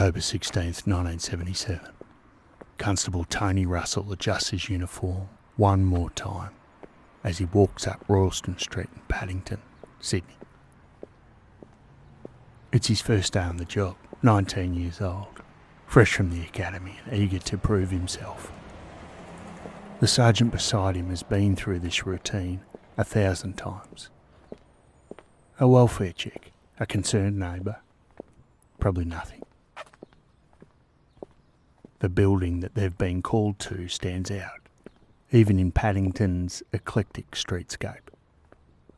October 16th, 1977. Constable Tony Russell adjusts his uniform one more time as he walks up Royalston Street in Paddington, Sydney. It's his first day on the job, 19 years old, fresh from the academy and eager to prove himself. The sergeant beside him has been through this routine 1,000 times. A welfare check, a concerned neighbour, probably nothing. The building that they've been called to stands out, even in Paddington's eclectic streetscape.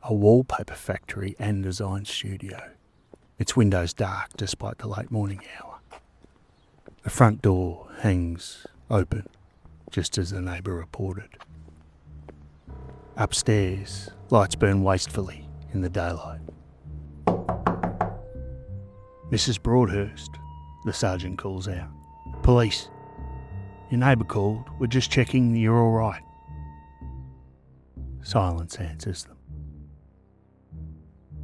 A wallpaper factory and design studio. Its windows dark despite the late morning hour. The front door hangs open, just as the neighbour reported. Upstairs, lights burn wastefully in the daylight. "Mrs. Broadhurst," the sergeant calls out. "Police. Your neighbour called. We're just checking that you're all right." Silence answers them.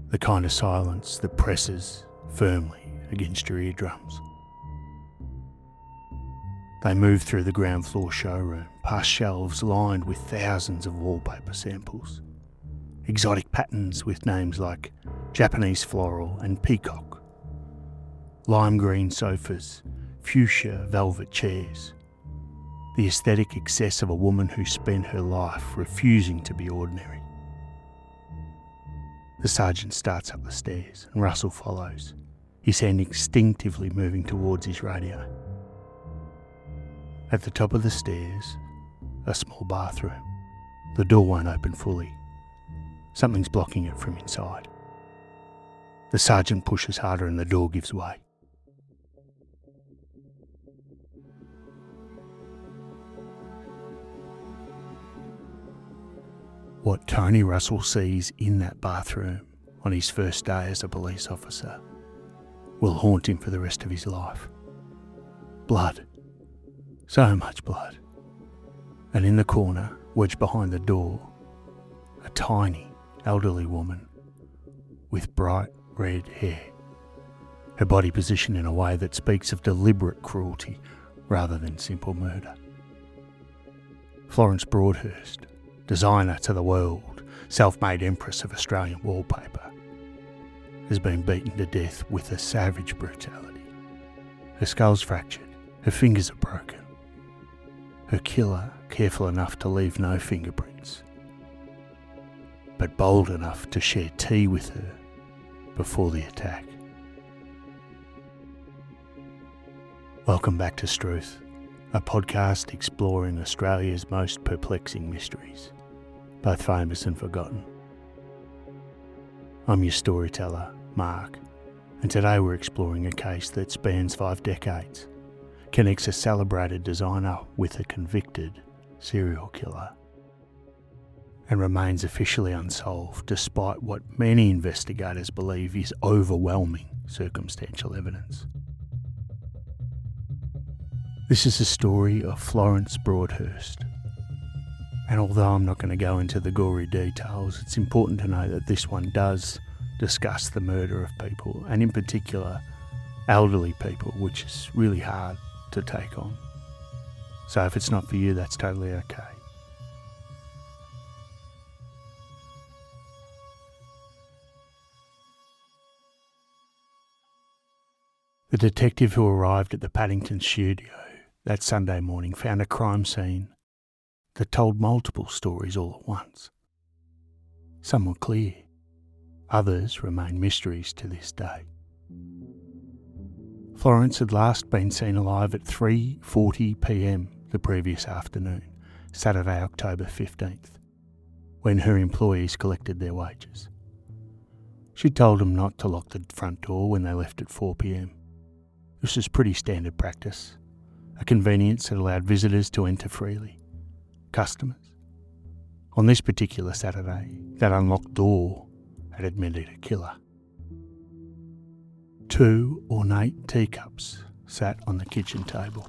The kind of silence that presses firmly against your eardrums. They move through the ground floor showroom, past shelves lined with thousands of wallpaper samples. Exotic patterns with names like Japanese floral and peacock. Lime green sofas, fuchsia velvet chairs. The aesthetic excess of a woman who spent her life refusing to be ordinary. The sergeant starts up the stairs and Russell follows, his hand instinctively moving towards his radio. At the top of the stairs, a small bathroom. The door won't open fully. Something's blocking it from inside. The sergeant pushes harder and the door gives way. What Tony Russell sees in that bathroom on his first day as a police officer will haunt him for the rest of his life. Blood. So much blood. And in the corner, wedged behind the door, a tiny, elderly woman with bright red hair. Her body positioned in a way that speaks of deliberate cruelty rather than simple murder. Florence Broadhurst, designer to the world, self-made empress of Australian wallpaper, has been beaten to death with a savage brutality. Her skull's fractured, her fingers are broken. Her killer careful enough to leave no fingerprints, but bold enough to share tea with her before the attack. Welcome back to Strewth, a podcast exploring Australia's most perplexing mysteries, both famous and forgotten. I'm your storyteller, Mark, and today we're exploring a case that spans 5 decades, connects a celebrated designer with a convicted serial killer, and remains officially unsolved despite what many investigators believe is overwhelming circumstantial evidence. This is the story of Florence Broadhurst, and although I'm not going to go into the gory details, it's important to know that this one does discuss the murder of people, and in particular elderly people, which is really hard to take on. So if it's not for you, that's totally okay. The detective who arrived at the Paddington studio that Sunday morning found a crime scene that told multiple stories all at once. Some were clear, others remain mysteries to this day. Florence had last been seen alive at 3:40 p.m. the previous afternoon, Saturday, October 15th, when her employees collected their wages. She told them not to lock the front door when they left at 4 p.m. This was pretty standard practice, a convenience that allowed visitors to enter freely. Customers. On this particular Saturday, that unlocked door had admitted a killer. 2 ornate teacups sat on the kitchen table.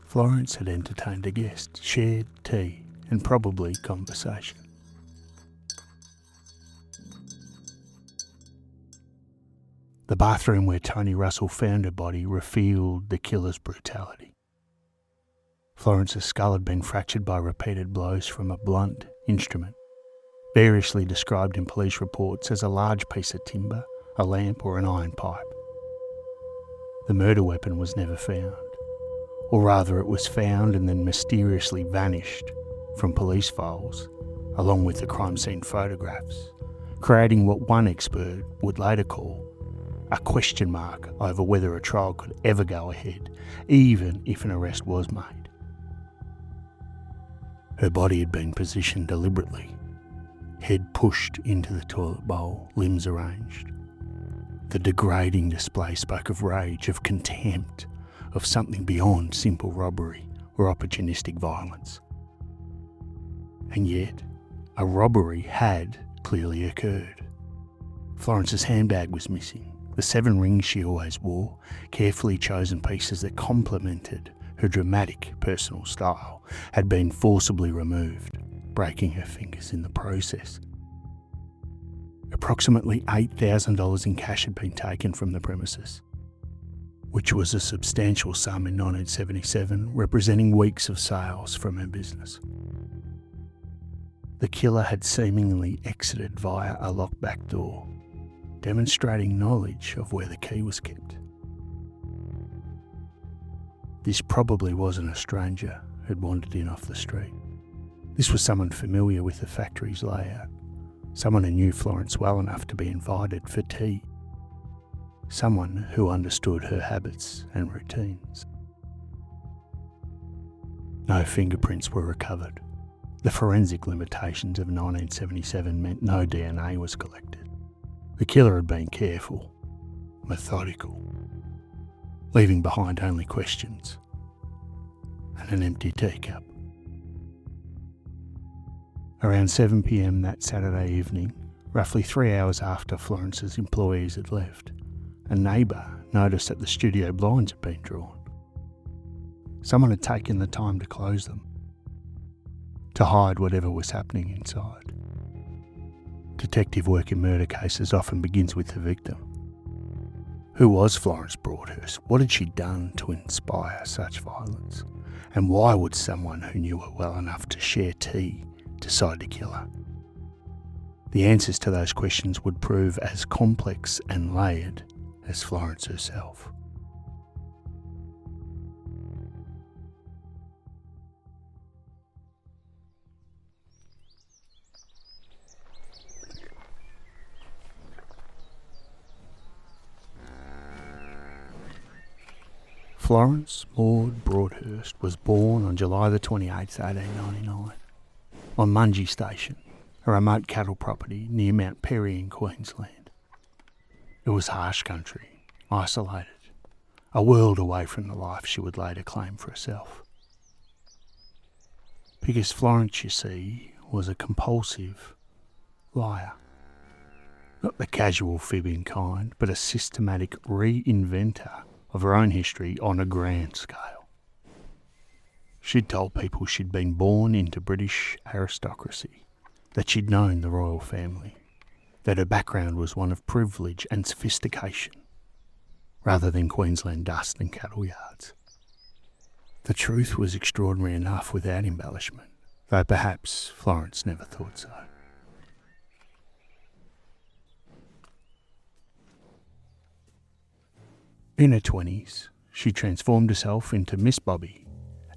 Florence had entertained a guest, shared tea and probably conversation. The bathroom where Tony Russell found her body revealed the killer's brutality. Florence's skull had been fractured by repeated blows from a blunt instrument, variously described in police reports as a large piece of timber, a lamp or an iron pipe. The murder weapon was never found, or rather it was found and then mysteriously vanished from police files, along with the crime scene photographs, creating what one expert would later call a question mark over whether a trial could ever go ahead, even if an arrest was made. Her body had been positioned deliberately, head pushed into the toilet bowl, limbs arranged. The degrading display spoke of rage, of contempt, of something beyond simple robbery or opportunistic violence. And yet, a robbery had clearly occurred. Florence's handbag was missing. The 7 rings she always wore, carefully chosen pieces that complemented her dramatic personal style, had been forcibly removed, breaking her fingers in the process. Approximately $8,000 in cash had been taken from the premises, which was a substantial sum in 1977, representing weeks of sales from her business. The killer had seemingly exited via a locked back door, demonstrating knowledge of where the key was kept. This probably wasn't a stranger who'd wandered in off the street. This was someone familiar with the factory's layout, someone who knew Florence well enough to be invited for tea, someone who understood her habits and routines. No fingerprints were recovered. The forensic limitations of 1977 meant no DNA was collected. The killer had been careful, methodical, leaving behind only questions and an empty teacup. Around 7 p.m. that Saturday evening, roughly 3 hours after Florence's employees had left, a neighbour noticed that the studio blinds had been drawn. Someone had taken the time to close them, to hide whatever was happening inside. Detective work in murder cases often begins with the victim. Who was Florence Broadhurst? What had she done to inspire such violence? And why would someone who knew her well enough to share tea decide to kill her? The answers to those questions would prove as complex and layered as Florence herself. Florence Maud Broadhurst was born on July the 28th, 1899, on Mungie Station, a remote cattle property near Mount Perry in Queensland. It was harsh country, isolated, a world away from the life she would later claim for herself. Because Florence, you see, was a compulsive liar. Not the casual fibbing kind, but a systematic reinventor of her own history on a grand scale. She'd told people she'd been born into British aristocracy, that she'd known the royal family, that her background was one of privilege and sophistication, rather than Queensland dust and cattle yards. The truth was extraordinary enough without embellishment, though perhaps Florence never thought so. In her 20s, she transformed herself into Miss Bobby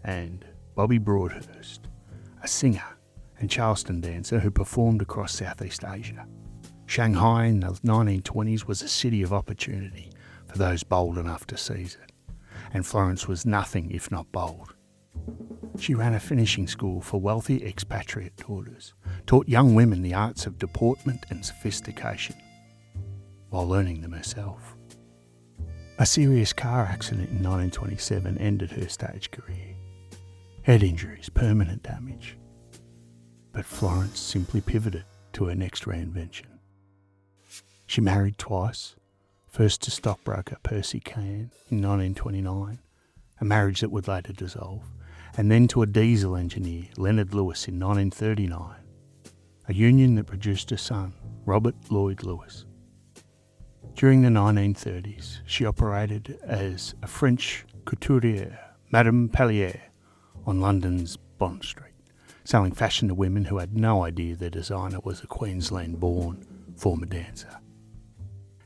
and Bobby Broadhurst, a singer and Charleston dancer who performed across Southeast Asia. Shanghai in the 1920s was a city of opportunity for those bold enough to seize it, and Florence was nothing if not bold. She ran a finishing school for wealthy expatriate daughters, taught young women the arts of deportment and sophistication, while learning them herself. A serious car accident in 1927 ended her stage career. Head injuries, permanent damage. But Florence simply pivoted to her next reinvention. She married twice, first to stockbroker Percy Can in 1929, a marriage that would later dissolve, and then to a diesel engineer, Leonard Lewis, in 1939, a union that produced a son, Robert Lloyd Lewis. During the 1930s, she operated as a French couturière, Madame Pellier, on London's Bond Street, selling fashion to women who had no idea their designer was a Queensland-born former dancer.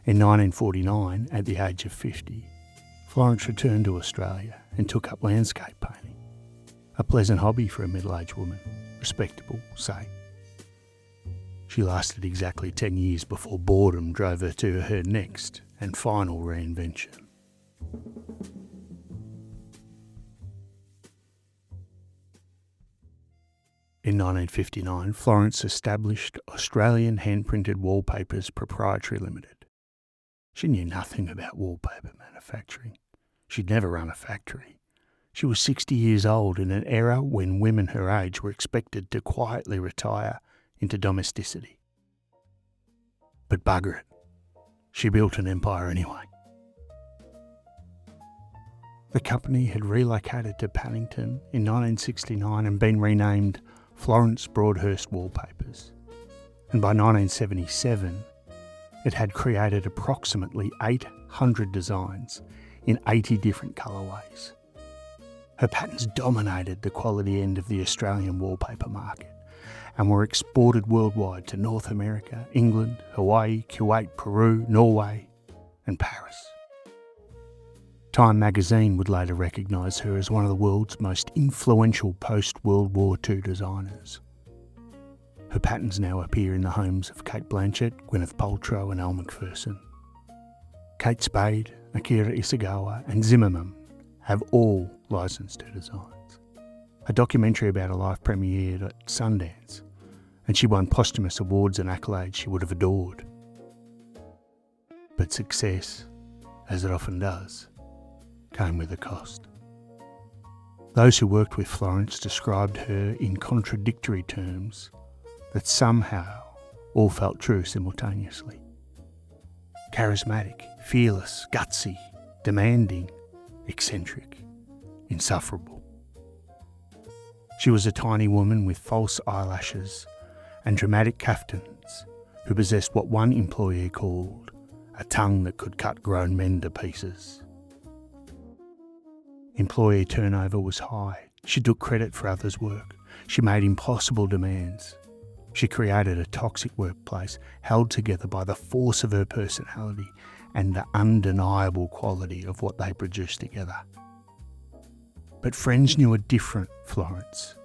In 1949, at the age of 50, Florence returned to Australia and took up landscape painting, a pleasant hobby for a middle-aged woman, respectable, say. She lasted exactly 10 years before boredom drove her to her next and final reinvention. In 1959, Florence established Australian Hand-Printed Wallpapers Proprietary Limited. She knew nothing about wallpaper manufacturing. She'd never run a factory. She was 60 years old in an era when women her age were expected to quietly retire into domesticity. But bugger it, she built an empire anyway. The company had relocated to Paddington in 1969 and been renamed Florence Broadhurst Wallpapers. And by 1977, it had created approximately 800 designs in 80 different colourways. Her patterns dominated the quality end of the Australian wallpaper market and were exported worldwide to North America, England, Hawaii, Kuwait, Peru, Norway and Paris. Time magazine would later recognise her as one of the world's most influential post-World War II designers. Her patterns now appear in the homes of Kate Blanchett, Gwyneth Paltrow and Elle Macpherson. Kate Spade, Akira Isagawa and Zimmerman have all licensed her designs. A documentary about her life premiered at Sundance, and she won posthumous awards and accolades she would have adored. But success, as it often does, came with a cost. Those who worked with Florence described her in contradictory terms that somehow all felt true simultaneously. Charismatic, fearless, gutsy, demanding, eccentric, insufferable. She was a tiny woman with false eyelashes and dramatic kaftans who possessed what one employee called a tongue that could cut grown men to pieces. Employee turnover was high. She took credit for others' work. She made impossible demands. She created a toxic workplace held together by the force of her personality and the undeniable quality of what they produced together. But friends knew a different Florence,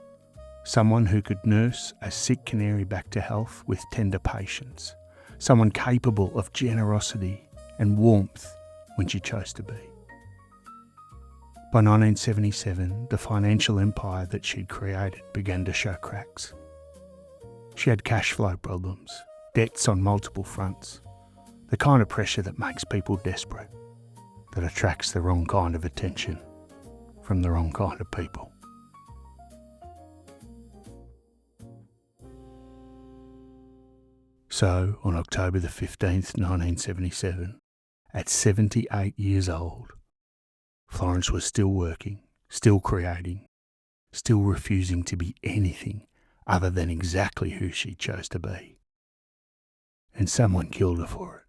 someone who could nurse a sick canary back to health with tender patience, someone capable of generosity and warmth when she chose to be. By 1977, the financial empire that she'd created began to show cracks. She had cash flow problems, debts on multiple fronts, the kind of pressure that makes people desperate, that attracts the wrong kind of attention from the wrong kind of people. So, on October the 15th, 1977, at 78 years old, Florence was still working, still creating, still refusing to be anything other than exactly who she chose to be. And someone killed her for it.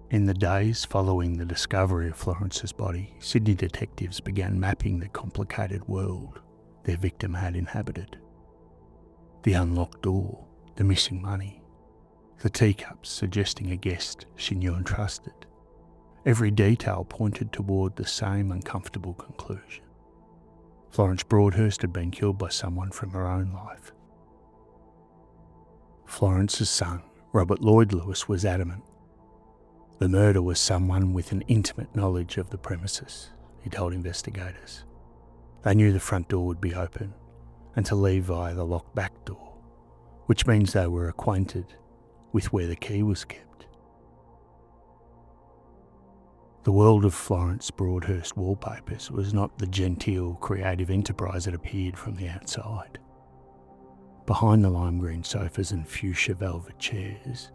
In the days following the discovery of Florence's body, Sydney detectives began mapping the complicated world their victim had inhabited. The unlocked door, the missing money, the teacups suggesting a guest she knew and trusted. Every detail pointed toward the same uncomfortable conclusion. Florence Broadhurst had been killed by someone from her own life. Florence's son, Robert Lloyd Lewis, was adamant. The murder was someone with an intimate knowledge of the premises, he told investigators. They knew the front door would be open and to leave via the locked back door, which means they were acquainted with where the key was kept. The world of Florence Broadhurst Wallpapers was not the genteel, creative enterprise it appeared from the outside. Behind the lime green sofas and fuchsia velvet chairs,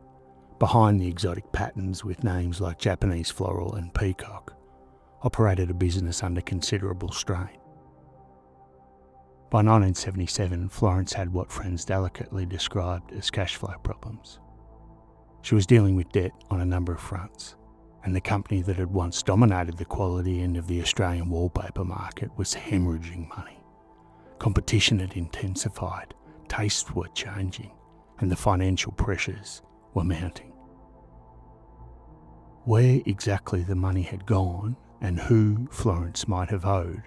behind the exotic patterns with names like Japanese Floral and Peacock, operated a business under considerable strain. By 1977, Florence had what friends delicately described as cash flow problems. She was dealing with debt on a number of fronts, and the company that had once dominated the quality end of the Australian wallpaper market was hemorrhaging money. Competition had intensified, tastes were changing, and the financial pressures were mounting. Where exactly the money had gone and who Florence might have owed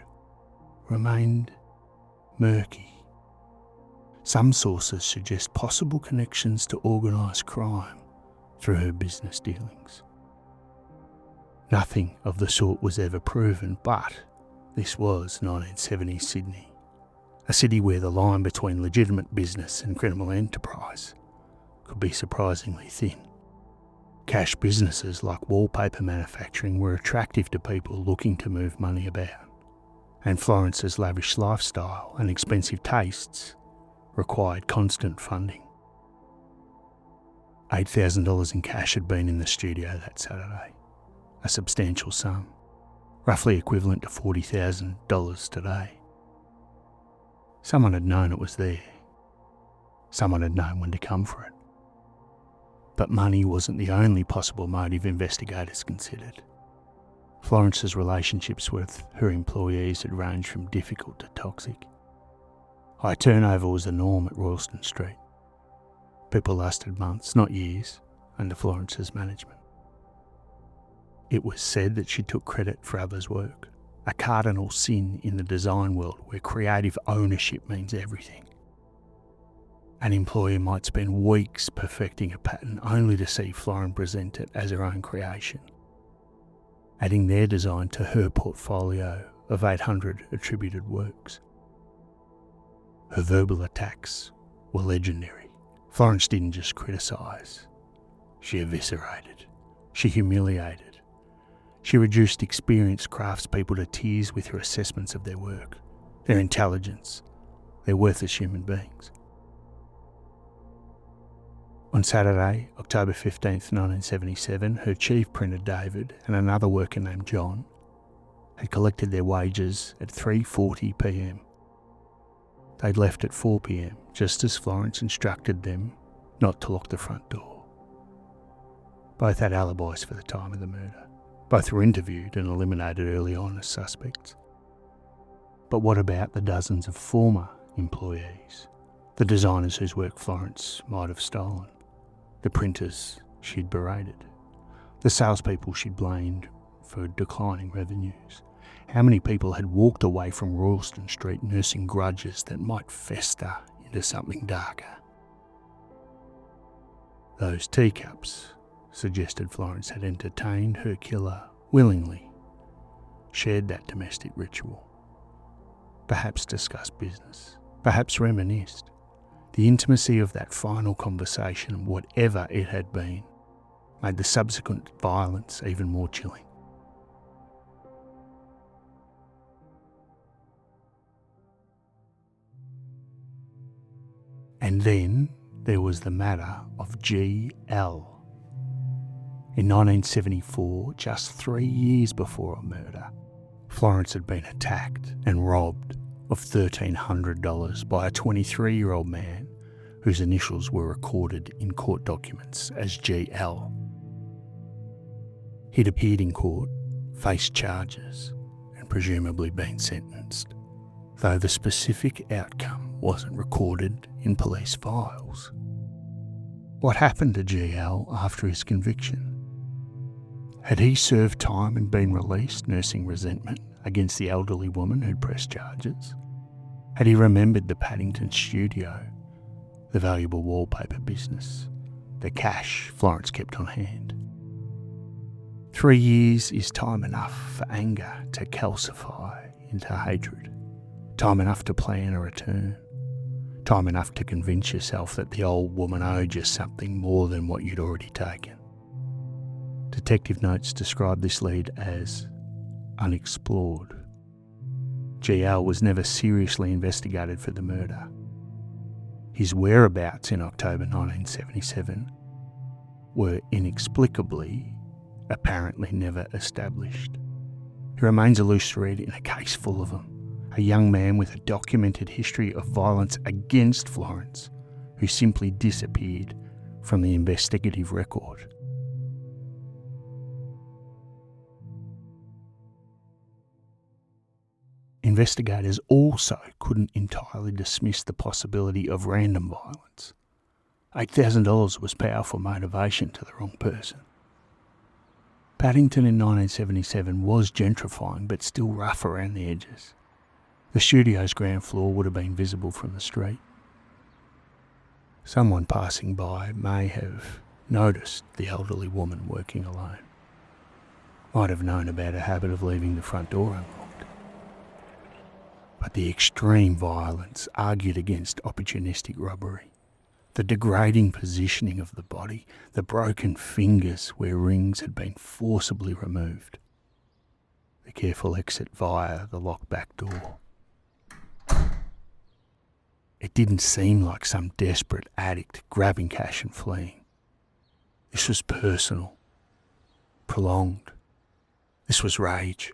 remained murky. Some sources suggest possible connections to organised crime through her business dealings. Nothing of the sort was ever proven, but this was 1970s Sydney, a city where the line between legitimate business and criminal enterprise could be surprisingly thin. Cash businesses like wallpaper manufacturing were attractive to people looking to move money about, and Florence's lavish lifestyle and expensive tastes required constant funding. $8,000 in cash had been in the studio that Saturday, a substantial sum, roughly equivalent to $40,000 today. Someone had known it was there. Someone had known when to come for it. But money wasn't the only possible motive investigators considered. Florence's relationships with her employees had ranged from difficult to toxic. High turnover was the norm at Royalston Street. People lasted months, not years, under Florence's management. It was said that she took credit for others' work, a cardinal sin in the design world where creative ownership means everything. An employer might spend weeks perfecting a pattern only to see Florence present it as her own creation, adding their design to her portfolio of 800 attributed works. Her verbal attacks were legendary. Florence didn't just criticise, she eviscerated, she humiliated. She reduced experienced craftspeople to tears with her assessments of their work, their intelligence, their worth as human beings. On Saturday, October 15th, 1977, her chief printer David and another worker named John had collected their wages at 3:40 p.m. They'd left at 4 p.m, just as Florence instructed them not to lock the front door. Both had alibis for the time of the murder. Both were interviewed and eliminated early on as suspects. But what about the dozens of former employees? The designers whose work Florence might have stolen? The printers she'd berated? The salespeople she'd blamed for declining revenues? How many people had walked away from Royalston Street nursing grudges that might fester into something darker? Those teacups suggested Florence had entertained her killer willingly, shared that domestic ritual, perhaps discussed business, perhaps reminisced. The intimacy of that final conversation, whatever it had been, made the subsequent violence even more chilling. And then there was the matter of G.L. In 1974, just 3 years before a murder, Florence had been attacked and robbed of $1,300 by a 23-year-old man whose initials were recorded in court documents as G.L. He'd appeared in court, faced charges, and presumably been sentenced, though the specific outcome wasn't recorded in police files. What happened to G.L. after his conviction? Had he served time and been released, nursing resentment against the elderly woman who'd pressed charges? Had he remembered the Paddington studio, the valuable wallpaper business, the cash Florence kept on hand? 3 years is time enough for anger to calcify into hatred, time enough to plan a return, time enough to convince yourself that the old woman owed you something more than what you'd already taken. Detective notes describe this lead as unexplored. G.L. was never seriously investigated for the murder. His whereabouts in October 1977 were inexplicably, apparently never established. He remains a loose thread in a case full of them, a young man with a documented history of violence against Florence, who simply disappeared from the investigative record. Investigators also couldn't entirely dismiss the possibility of random violence. $8,000 was powerful motivation to the wrong person. Paddington in 1977 was gentrifying, but still rough around the edges. The studio's ground floor would have been visible from the street. Someone passing by may have noticed the elderly woman working alone. Might have known about her habit of leaving the front door unlocked. But the extreme violence argued against opportunistic robbery. The degrading positioning of the body, the broken fingers where rings had been forcibly removed, the careful exit via the locked back door. It didn't seem like some desperate addict grabbing cash and fleeing. This was personal, prolonged. This was rage.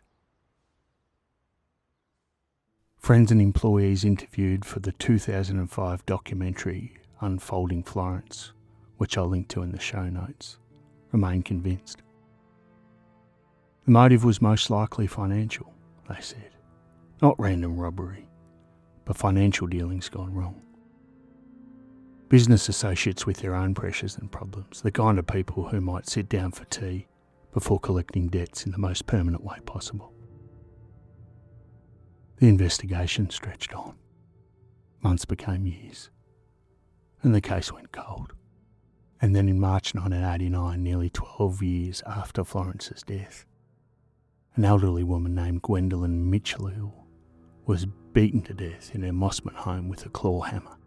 Friends and employees interviewed for the 2005 documentary Unfolding Florence, which I'll link to in the show notes, remain convinced. The motive was most likely financial, they said. Not random robbery, but financial dealings gone wrong. Business associates with their own pressures and problems, the kind of people who might sit down for tea before collecting debts in the most permanent way possible. The investigation stretched on. Months became years, and the case went cold. And then in March 1989, nearly 12 years after Florence's death, an elderly woman named Gwendolyn Mitchell was beaten to death in her Mossman home with a claw hammer.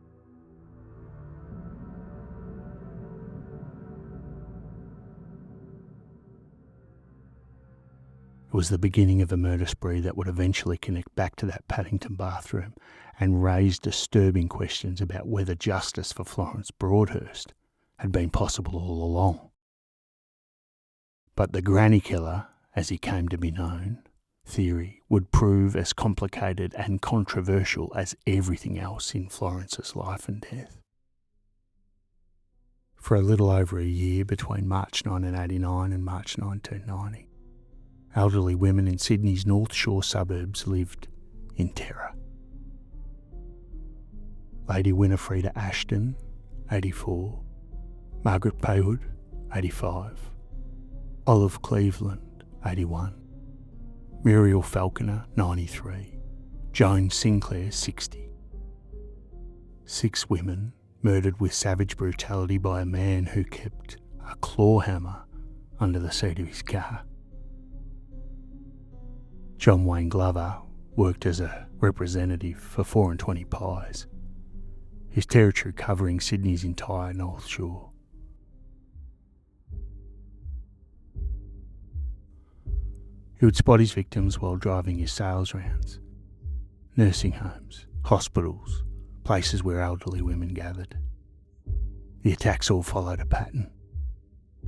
It was the beginning of a murder spree that would eventually connect back to that Paddington bathroom and raise disturbing questions about whether justice for Florence Broadhurst had been possible all along. But the granny killer, as he came to be known, theory would prove as complicated and controversial as everything else in Florence's life and death. For a little over a year between March 1989 and March 1990, elderly women in Sydney's North Shore suburbs lived in terror. Lady Winifreda Ashton, 84, Margaret Paywood, 85, Olive Cleveland, 81, Muriel Falconer, 93, Joan Sinclair, 60. 6 women murdered with savage brutality by a man who kept a claw hammer under the seat of his car. John Wayne Glover worked as a representative for 4 and 20 Pies, his territory covering Sydney's entire North Shore. He would spot his victims while driving his sales rounds. Nursing homes, hospitals, places where elderly women gathered. The attacks all followed a pattern.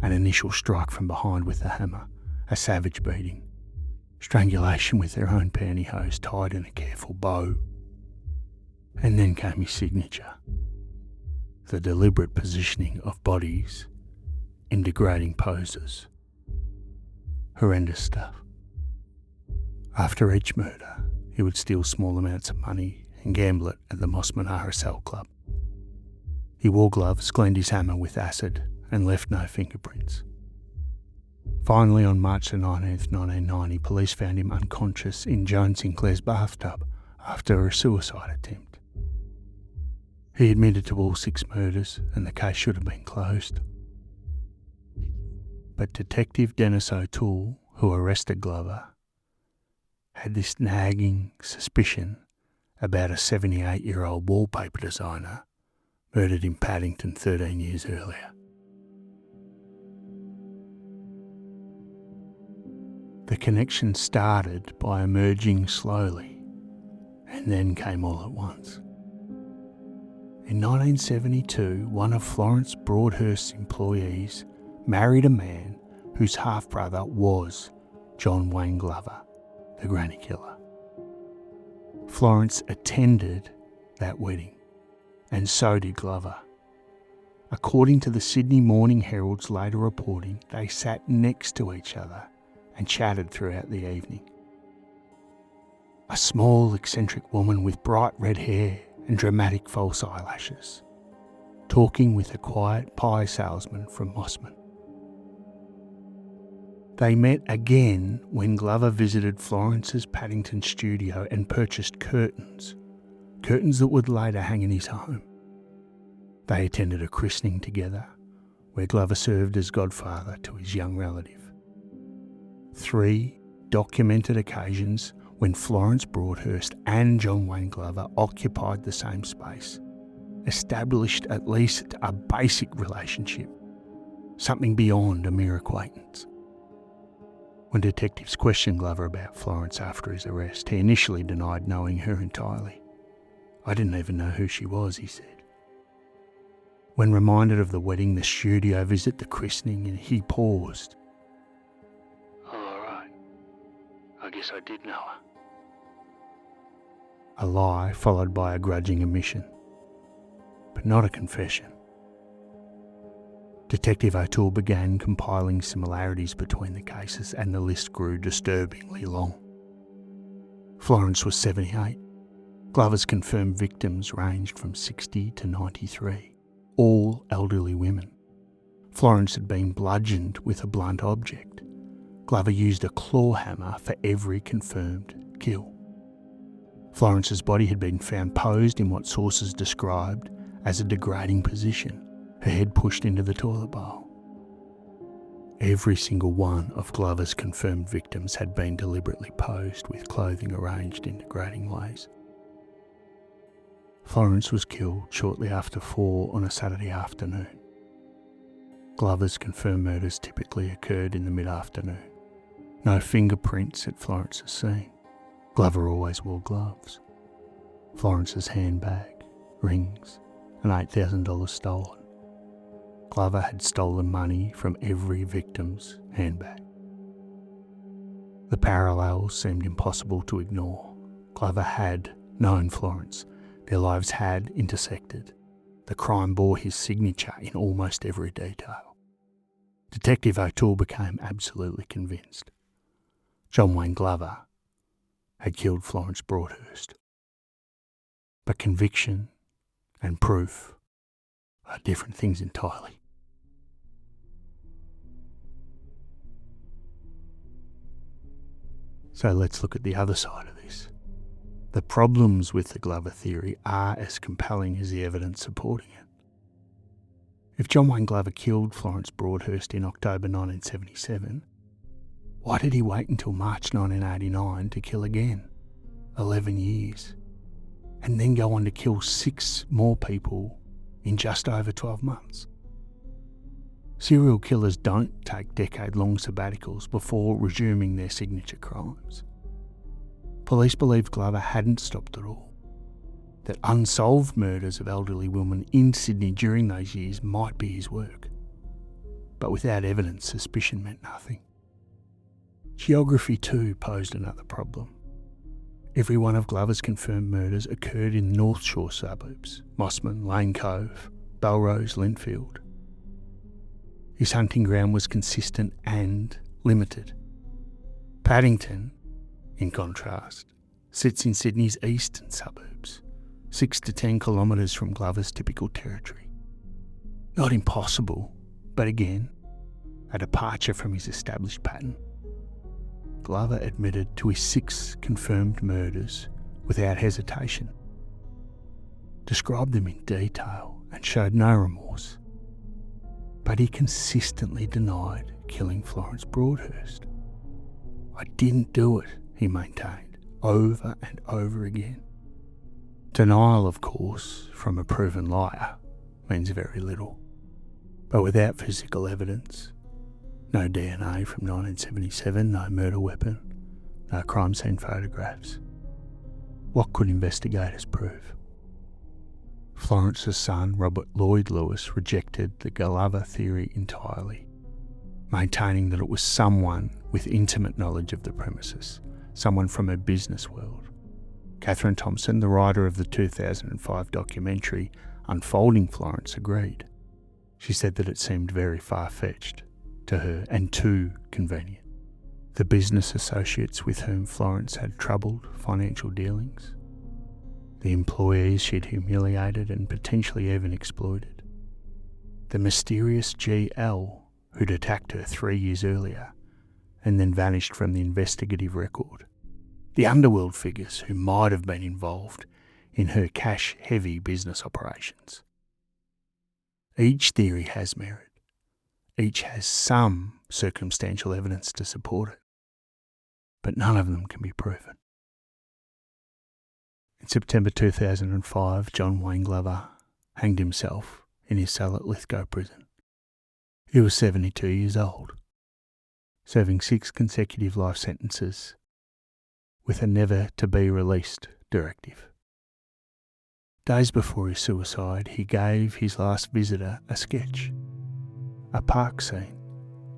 An initial strike from behind with a hammer, a savage beating, strangulation with their own pantyhose tied in a careful bow. And then came his signature, the deliberate positioning of bodies in degrading poses. Horrendous stuff. After each murder, he would steal small amounts of money and gamble it at the Mossman RSL Club. He wore gloves, cleaned his hammer with acid, and left no fingerprints. Finally, on March 19th, 1990, police found him unconscious in Joan Sinclair's bathtub after a suicide attempt. He admitted to all 6 murders, and the case should have been closed. But Detective Dennis O'Toole, who arrested Glover, had this nagging suspicion about a 78-year-old wallpaper designer murdered in Paddington 13 years earlier. The connection started by emerging slowly and then came all at once. In 1972, one of Florence Broadhurst's employees married a man whose half-brother was John Wayne Glover, the granny killer. Florence attended that wedding, and so did Glover. According to the Sydney Morning Herald's later reporting, they sat next to each other and chatted throughout the evening. A small, eccentric woman with bright red hair and dramatic false eyelashes, talking with a quiet pie salesman from Mossman. They met again when Glover visited Florence's Paddington studio and purchased curtains that would later hang in his home. They attended a christening together, where Glover served as godfather to his young relative. 3 documented occasions when Florence Broadhurst and John Wayne Glover occupied the same space established at least a basic relationship, something beyond a mere acquaintance. When detectives questioned Glover about Florence after his arrest, he initially denied knowing her entirely. "I didn't even know who she was," he said. When reminded of the wedding, the studio visit, the christening, he paused. "All right, I guess I did know her." A lie followed by a grudging admission, but not a confession. Detective O'Toole began compiling similarities between the cases, and the list grew disturbingly long. Florence was 78. Glover's confirmed victims ranged from 60 to 93, all elderly women. Florence had been bludgeoned with a blunt object. Glover used a claw hammer for every confirmed kill. Florence's body had been found posed in what sources described as a degrading position, her head pushed into the toilet bowl. Every single one of Glover's confirmed victims had been deliberately posed with clothing arranged in degrading ways. Florence was killed shortly after 4 on a Saturday afternoon. Glover's confirmed murders typically occurred in the mid-afternoon. No fingerprints at Florence's scene. Glover always wore gloves. Florence's handbag, rings, and $8,000 stolen. Glover had stolen money from every victim's handbag. The parallels seemed impossible to ignore. Glover had known Florence. Their lives had intersected. The crime bore his signature in almost every detail. Detective O'Toole became absolutely convinced. John Wayne Glover had killed Florence Broadhurst. But conviction and proof are different things entirely. So let's look at the other side of this. The problems with the Glover theory are as compelling as the evidence supporting it. If John Wayne Glover killed Florence Broadhurst in October 1977, why did he wait until March 1989 to kill again? 11 years. And then go on to kill 6 more people in just over 12 months. Serial killers don't take decade-long sabbaticals before resuming their signature crimes. Police believed Glover hadn't stopped at all, that unsolved murders of elderly women in Sydney during those years might be his work. But without evidence, suspicion meant nothing. Geography too posed another problem. Every one of Glover's confirmed murders occurred in North Shore suburbs, Mossman, Lane Cove, Belrose, Linfield. His hunting ground was consistent and limited. Paddington, in contrast, sits in Sydney's eastern suburbs, 6 to 10 kilometres from Glover's typical territory. Not impossible, but again, a departure from his established pattern. Glover admitted to his 6 confirmed murders without hesitation, described them in detail and showed no remorse. But he consistently denied killing Florence Broadhurst. "I didn't do it," he maintained, over and over again. Denial, of course, from a proven liar means very little. But without physical evidence, no DNA from 1977, no murder weapon, no crime scene photographs, what could investigators prove? Florence's son, Robert Lloyd Lewis, rejected the Glover theory entirely, maintaining that it was someone with intimate knowledge of the premises, someone from a business world, Catherine Thompson, the writer of the 2005 documentary Unfolding Florence, agreed. She said that it seemed very far-fetched to her and too convenient. The business associates with whom Florence had troubled financial dealings, the employees she'd humiliated and potentially even exploited, the mysterious GL who'd attacked her 3 years earlier and then vanished from the investigative record, the underworld figures who might have been involved in her cash-heavy business operations. Each theory has merit. Each has some circumstantial evidence to support it, but none of them can be proven. In September 2005, John Wayne Glover hanged himself in his cell at Lithgow Prison. He was 72 years old, serving 6 consecutive life sentences with a never-to-be-released directive. Days before his suicide, he gave his last visitor a sketch, a park scene,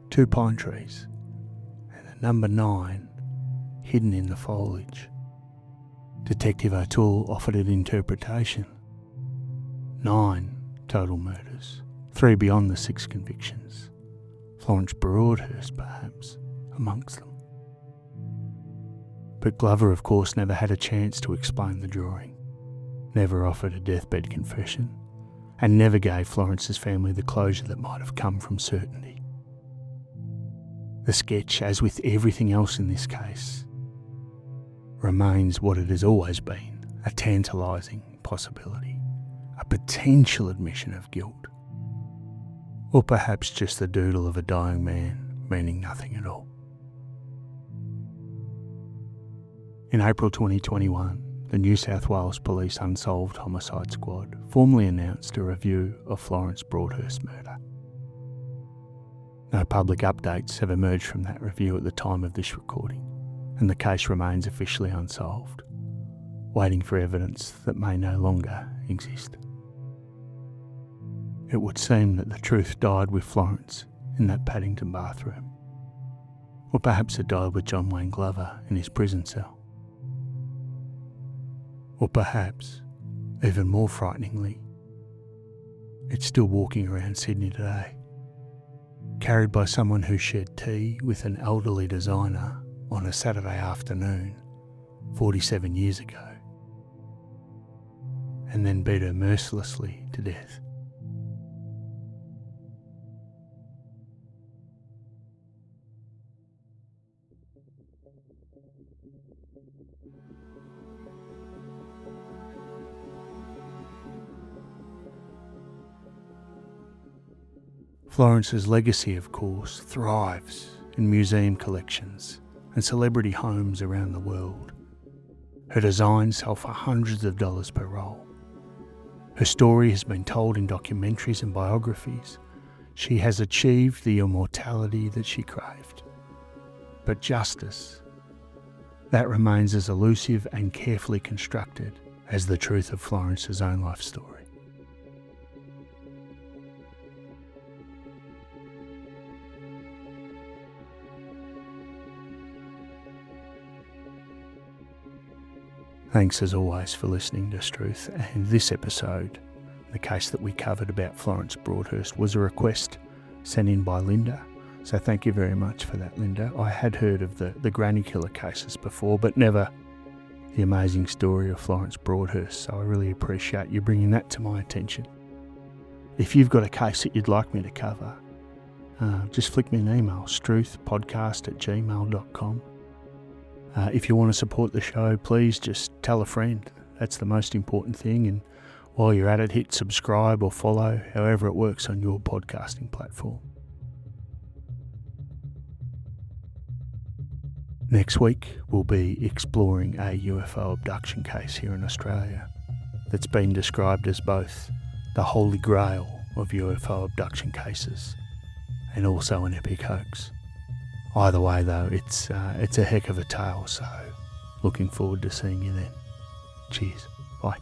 2 pine trees, and a number 9 hidden in the foliage. Detective O'Toole offered an interpretation. 9 total murders, 3 beyond the 6 convictions. Florence Broadhurst, perhaps, amongst them. But Glover, of course, never had a chance to explain the drawing, never offered a deathbed confession, and never gave Florence's family the closure that might have come from certainty. The sketch, as with everything else in this case, remains what it has always been, a tantalising possibility, a potential admission of guilt, or perhaps just the doodle of a dying man meaning nothing at all. In April 2021, the New South Wales Police Unsolved Homicide Squad formally announced a review of Florence Broadhurst's murder. No public updates have emerged from that review at the time of this recording, and the case remains officially unsolved, waiting for evidence that may no longer exist. It would seem that the truth died with Florence in that Paddington bathroom, or perhaps it died with John Wayne Glover in his prison cell. Or perhaps, even more frighteningly, it's still walking around Sydney today, carried by someone who shared tea with an elderly designer on a Saturday afternoon 47 years ago, and then beat her mercilessly to death. Florence's legacy, of course, thrives in museum collections and celebrity homes around the world. Her designs sell for hundreds of dollars per roll. Her story has been told in documentaries and biographies. She has achieved the immortality that she craved. But justice, that remains as elusive and carefully constructed as the truth of Florence's own life story. Thanks as always for listening to Strewth, and this episode, the case that we covered about Florence Broadhurst, was a request sent in by Linda, so thank you very much for that, Linda. I had heard of the granny killer cases before, but never the amazing story of Florence Broadhurst, so I really appreciate you bringing that to my attention. If you've got a case that you'd like me to cover, just flick me an email, strewthpodcast@gmail.com. If you want to support the show, please just tell a friend. That's the most important thing. And while you're at it, hit subscribe or follow, however it works on your podcasting platform. Next week, we'll be exploring a UFO abduction case here in Australia that's been described as both the holy grail of UFO abduction cases and also an epic hoax. Either way, though, it's a heck of a tale, so looking forward to seeing you then. Cheers. Bye.